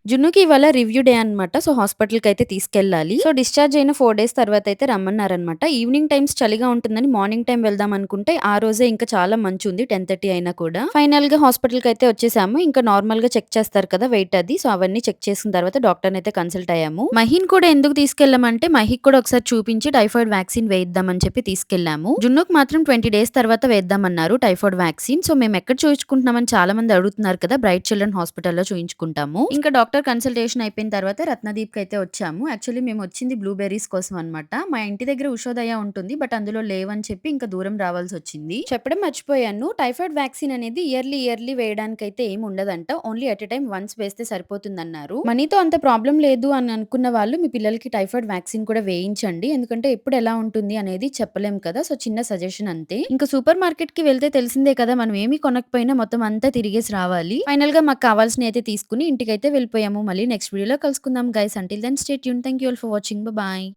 జున్నుకి ఇవాళ review day అనమాట. So, హాస్పిటల్‌కయితే తీసుకెళ్ళాలి. సో, డిశ్చార్జ్ అయిన 4 డేస్ తర్వాతయితే రమ్మన్నారనమాట. ఈవినింగ్ టైమ్స్ చలిగా ఉంటుందని మార్నింగ్ టైమ్ వెళ్దాం అనుకుంటే, ఆ రోజే ఇంకా చాలా మంచుంది 10:30 అయినా కూడా. ఫైనల్‌గా హాస్పిటల్‌కయితే వచ్చేసాము. ఇంకా నార్మల్‌గా చెక్ చేస్తారు కదా! వెయిట్ అది. సో, అవన్నీ చెక్ చేసిన తర్వాత డాక్టర్‌నయితే కన్సల్ట్ అయ్యాము. మహీన్ కూడా ఎందుకు తీసుకెళ్ళామంటే, మహీకి కూడా ఒకసారి చూపించి టైఫాయిడ్ వ్యాక్సిన్ వేయిద్దామని చెప్పి తీసుకెళ్ళాము. జున్నుకి మాత్రం 20 డేస్ తర్వాత వేద్దామన్నారు టైఫాయిడ్ వ్యాక్సిన్. సో, మేమెక్కడ చూయించుకుంటున్నామని చాలా మంది అడుగుతున్నారు కదా! బ్రైట్ చిల్డ్రన్ హాస్పిటల్‌లో చూయించుకుంటాము. ఇంకా డాక్టర్ కన్సల్టేషన్ అయిపోయిన తర్వాత రత్నదీప్‌కయితే వచ్చాము. యాక్చువల్లీ మేమొచ్చింది బ్లూబెర్రీస్ కోసం అనమాట. మా ఇంటి దగ్గర ఉషోదయ ఉంటుంది. బట్ అందులో లేవని చెప్పి ఇంకా దూరం రావాల్సొచ్చింది. చెప్పడం మర్చిపోయాను. టైఫాయిడ్ వ్యాక్సిన్ అనేది ఇయర్లీ వేయడానికైతే ఏమి ఉండదంట. Only at a time once వేస్తే సరిపోతుందన్నారు. మనీతో అంత ప్రాబ్లమ్ లేదు అని అనుకున్న వాళ్ళు మీ పిల్లలకి టైఫాయిడ్ వ్యాక్సిన్ కూడా వేయించండి. ఎందుకంటే ఎప్పుడు ఎలా ఉంటుంది అనేది చెప్పలేం కదా! సో, చిన్న సజెషన్ అంతే. ఇంకా సూపర్ మార్కెట్‌కి వెళ్తే తెలిసిందే కదా! మనం ఏమి కొనకపోయినా మొత్తం అంతా తిరిగేసి రావాలి. ఫైనల్‌గా మాకు కావాల్సినయి అయితే తీసుకొని ఇంటికైతే వెళ్ళిపోయాము. మళ్ళీ నెక్స్ట్ వీడియోలో కలుసుకుందాం guys. Until then stay tuned. Thank you all for watching. Bye.